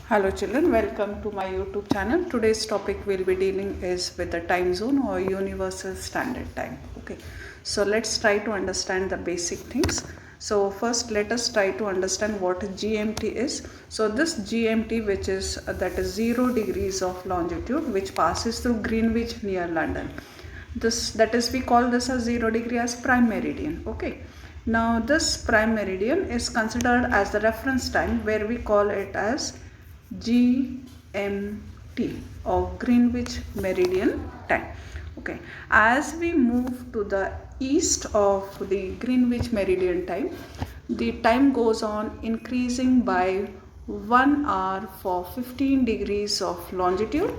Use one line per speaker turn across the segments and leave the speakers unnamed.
Hello children, welcome to my YouTube channel. Today's topic we'll be dealing is with the time zone or universal standard time. Okay, so let's try to understand the basic things. So first let us try to understand what GMT is. So this GMT, which is that is 0 degrees of longitude, which passes through Greenwich near London. That is, we call this as 0 degree as prime meridian. Okay, now this prime meridian is considered as the reference time, where we call it as GMT or Greenwich Meridian Time. Okay, as we move to the east of the Greenwich Meridian Time, the time goes on increasing by 1 hour for 15 degrees of longitude,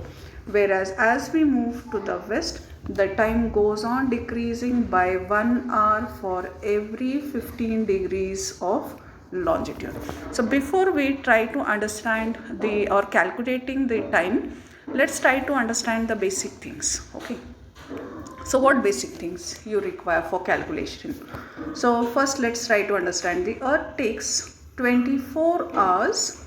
whereas as we move to the west, the time goes on decreasing by 1 hour for every 15 degrees of longitude. So before we try to understand the or calculating the time, let's try to understand the basic things. Okay, so what basic things you require for calculation? So first let's try to understand the earth takes 24 hours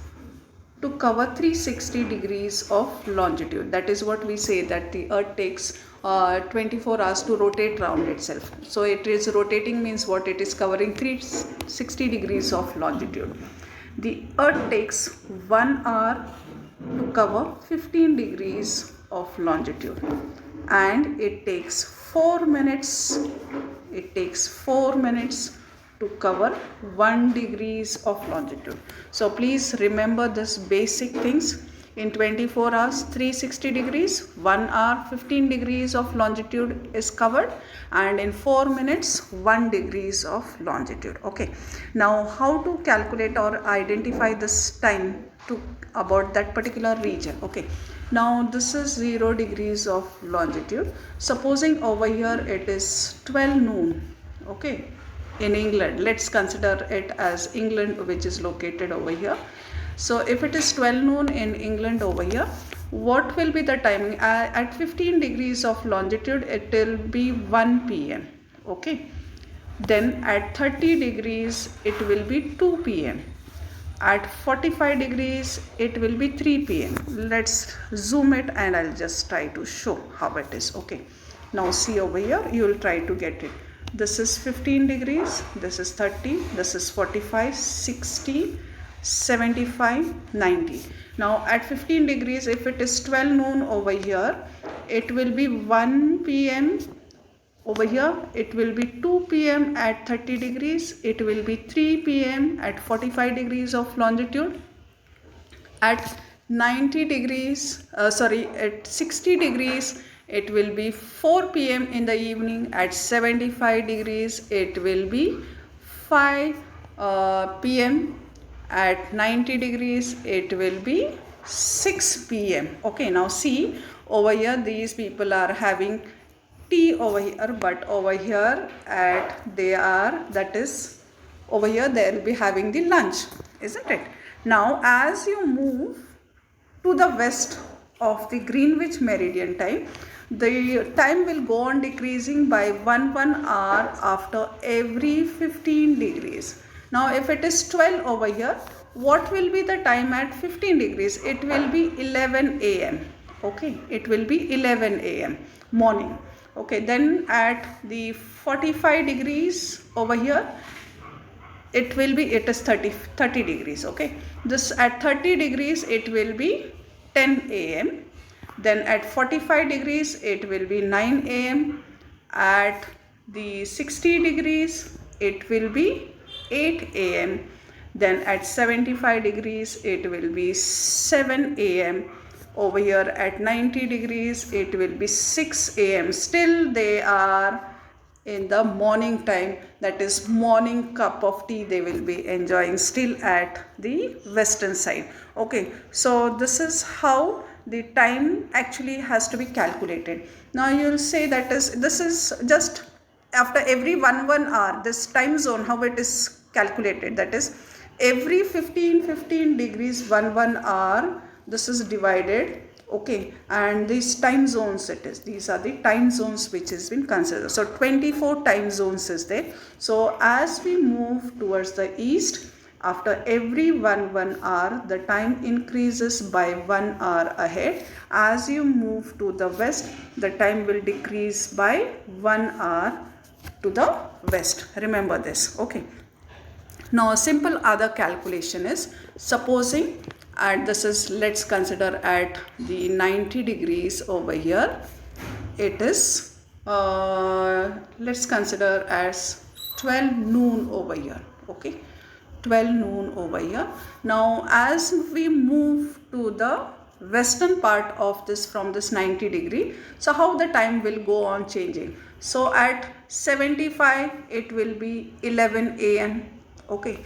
to cover 360 degrees of longitude. That is what we say, that the earth takes 24 hours to rotate around itself. So it is rotating means what? It is covering 360 degrees of longitude. The earth takes 1 hour to cover 15 degrees of longitude, and it takes 4 minutes to cover 1 degrees of longitude. So please remember this basic things. In 24 hours 360 degrees, 1 hour 15 degrees of longitude is covered, and in 4 minutes 1 degrees of longitude. Okay, now how to calculate or identify this time to about that particular region? Okay, now this is 0 degrees of longitude. Supposing over here it is 12 noon. Okay, in England, let's consider it as England, which is located over here. So if it is 12 noon in England over here, what will be the timing? At 15 degrees of longitude, it will be 1 p.m. Okay, then at 30 degrees it will be 2 p.m. At 45 degrees it will be 3 p.m. Let's zoom it and I'll just try to show how it is. Okay, now see over here, you will try to get it. This is 15 degrees, this is 30, this is 45, 60, 75, 90. Now at 15 degrees, if it is 12 noon over here, it will be 1 p.m. over here. It will be 2 p.m. at 30 degrees. It will be 3 p.m. at 45 degrees of longitude. At 90 degrees, at 60 degrees, it will be 4 p.m. in the evening. At 75 degrees, it will be 5 p.m. At 90 degrees, it will be 6 p.m. Okay, now see over here, these people are having tea over here, but over here over here they will be having the lunch, isn't it? Now as you move to the west of the Greenwich Meridian Time, the time will go on decreasing by 1 hour after every 15 degrees. Now if it is 12 over here, what will be the time at 15 degrees? It will be 11 a.m. Okay, it will be 11 a.m. morning. Okay, then at the 45 degrees over here, it is 30 degrees. Okay, this at 30 degrees it will be 10 a.m. Then at 45 degrees it will be 9 a.m. At the 60 degrees it will be 8 a.m. Then at 75 degrees it will be 7 a.m. Over here at 90 degrees it will be 6 a.m. Still they are in the morning time, that is morning cup of tea they will be enjoying still at the western side. Okay, so this is how the time actually has to be calculated. Now you will say that this is just after every 1 hour, this time zone, how it is calculated, that is every 15 degrees 1 hour, this is divided. Okay, and these time zones, these are the time zones which has been considered. So 24 time zones is there. So as we move towards the east, After every 1 hour, the time increases by 1 hour ahead. As you move to the west, the time will decrease by 1 hour to the west. Remember this. Okay. Now a simple other calculation is, supposing at this is, let's consider at the 90 degrees over here, it is let's consider as 12 noon over here. Okay, 12 noon over here. Now as we move to the western part of this, from this 90 degree, so how the time will go on changing. So at 75 it will be 11 a.m. Okay,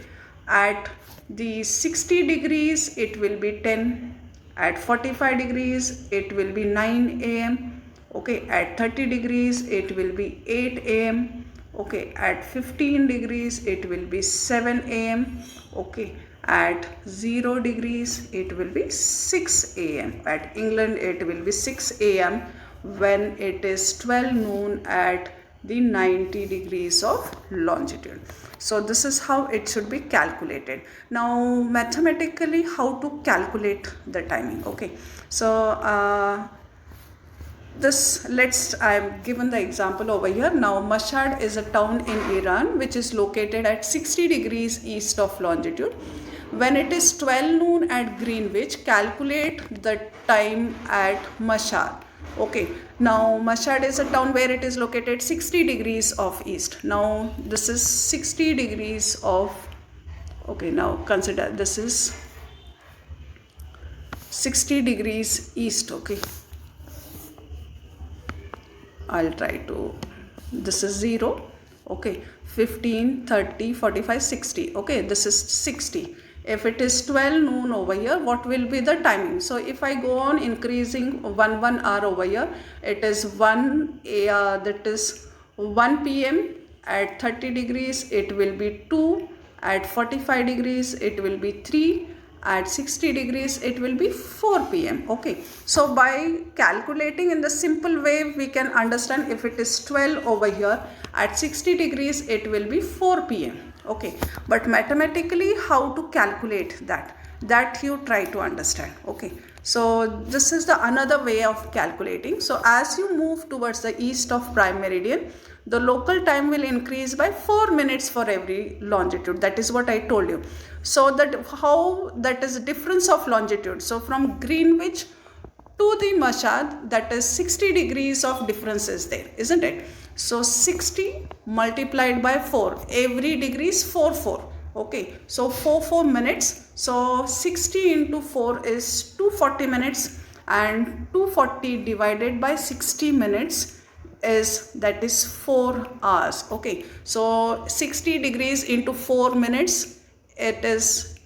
at the 60 degrees it will be 10, at 45 degrees it will be 9 a.m. Okay, at 30 degrees it will be 8 a.m. Okay, at 15 degrees it will be 7 a.m. Okay, at 0 degrees it will be 6 a.m. At England it will be 6 a.m. when it is 12 noon at the 90 degrees of longitude. So this is how it should be calculated. Now mathematically, how to calculate the timing. Okay, so I've given the example over here. Now Mashhad is a town in Iran which is located at 60 degrees east of longitude. When it is 12 noon at Greenwich, calculate the time at Mashhad. Okay, now Mashhad is a town where it is located 60 degrees of east. Now this is 60 degrees of, okay, now consider this is 60 degrees east. Okay, I'll try to, this is 0, okay, 15, 30, 45, 60, okay, this is 60. If it is 12 noon over here, what will be the timing? So if I go on increasing 1 hour over here, it is 1 p.m. At 30 degrees it will be 2, at 45 degrees it will be 3, at 60 degrees it will be 4 p.m. Okay, so by calculating in the simple way, we can understand if it is 12 over here, at 60 degrees it will be 4 p.m. Okay, but mathematically how to calculate that you try to understand. Okay, so this is the another way of calculating. So as you move towards the east of prime meridian, the local time will increase by 4 minutes for every longitude. That is what I told you. So that is difference of longitude. So from Greenwich to the Mashhad, that is 60 degrees of difference is there, isn't it? So 60 multiplied by 4, every degree is 4. Okay, so 4 minutes. So 60 into 4 is 240 minutes, and 240 divided by 60 minutes is, that is 4 hours. Okay, so 60 degrees into 4 minutes, it is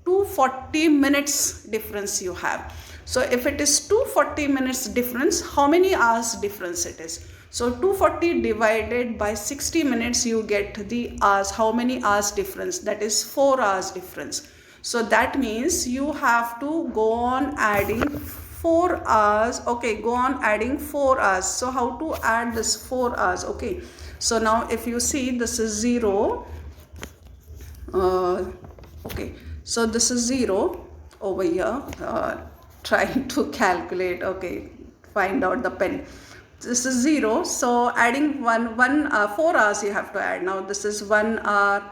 240 minutes difference you have. So if it is 240 minutes difference, how many hours difference it is? So 240 divided by 60 minutes, you get the hours. How many hours difference? That is 4 hours difference. So that means you have to go on adding 4 hours. Okay, go on adding 4 hours. So how to add this 4 hours? Okay, so now if you see, this is 0. Okay, so this is 0 over here. Trying to calculate. Okay, find out the pen. This is 0. So adding 4 hours you have to add. Now this is 1 hour,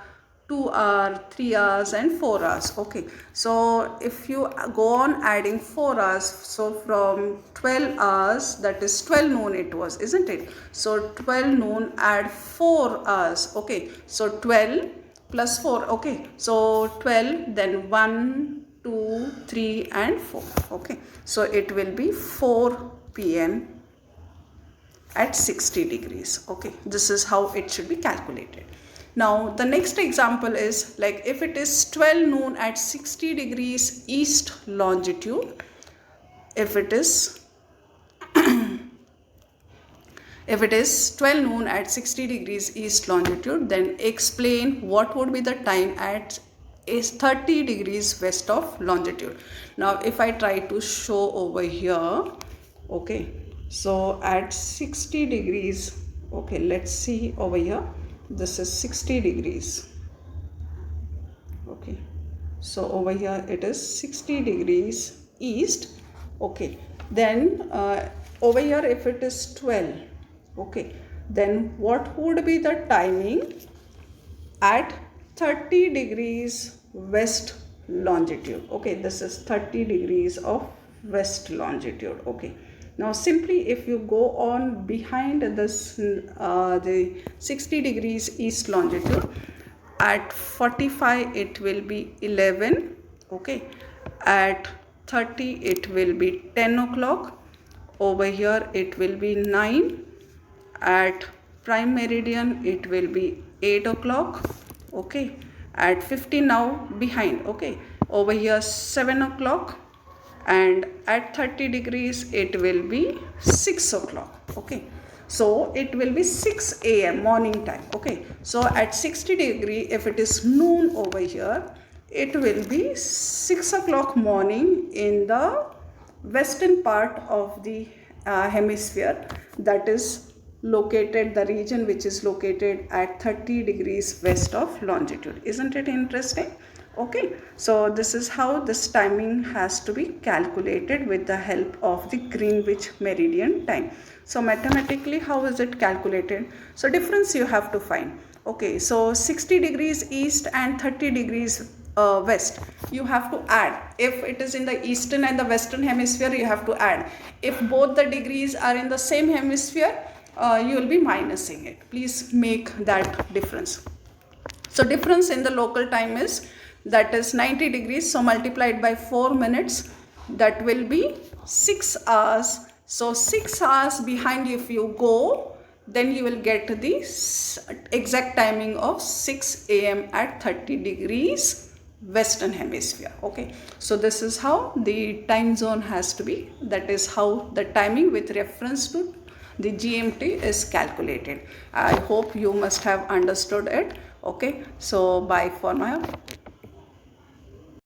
2 hours, 3 hours and 4 hours. Okay, so if you go on adding 4 hours, so from 12 hours, that is 12 noon it was, isn't it? So 12 noon add 4 hours. Okay, so 12 plus 4. Okay, so 12, then 1, 2, 3 and 4. Okay, so it will be 4 p.m. at 60 degrees. Okay, this is how it should be calculated. Now the next example is, like, if it is 12 noon at 60 degrees east longitude, if it is 12 noon at 60 degrees east longitude, then explain what would be the time at is 30 degrees west of longitude. Now if I try to show over here, okay, so at 60 degrees, okay, let's see over here, this is 60 degrees. Okay, So over here it is 60 degrees east. Okay, then over here if it is 12, okay, then what would be the timing at 30 degrees west longitude? Okay, this is 30 degrees of west longitude. Okay, now simply if you go on behind this the 60 degrees east longitude, at 45 it will be 11. Okay, at 30 it will be 10 o'clock. Over here it will be 9. At prime meridian it will be 8 o'clock. Okay, at 50 now behind. Okay, over here 7 o'clock, and at 30 degrees it will be 6 o'clock. Okay, so it will be 6 a.m. morning time. Okay, so at 60 degree, if it is noon over here, it will be 6 o'clock morning in the western part of the hemisphere, that is located, the region which is located at 30 degrees west of longitude. Isn't it interesting? Okay, so this is how this timing has to be calculated with the help of the Greenwich meridian time. So mathematically, how is it calculated? So difference you have to find. Okay, so 60 degrees east and 30 degrees west, you have to add. If it is in the eastern and the western hemisphere, you have to add. If both the degrees are in the same hemisphere, you will be minusing it. Please make that difference. So difference in the local time is, that is 90 degrees, so multiplied by 4 minutes, that will be 6 hours. So 6 hours behind if you go, then you will get the exact timing of 6 a.m. at 30 degrees western hemisphere. Okay, so this is how the time zone has to be, that is how the timing with reference to the GMT is calculated. I hope you must have understood it. Okay, so bye for now.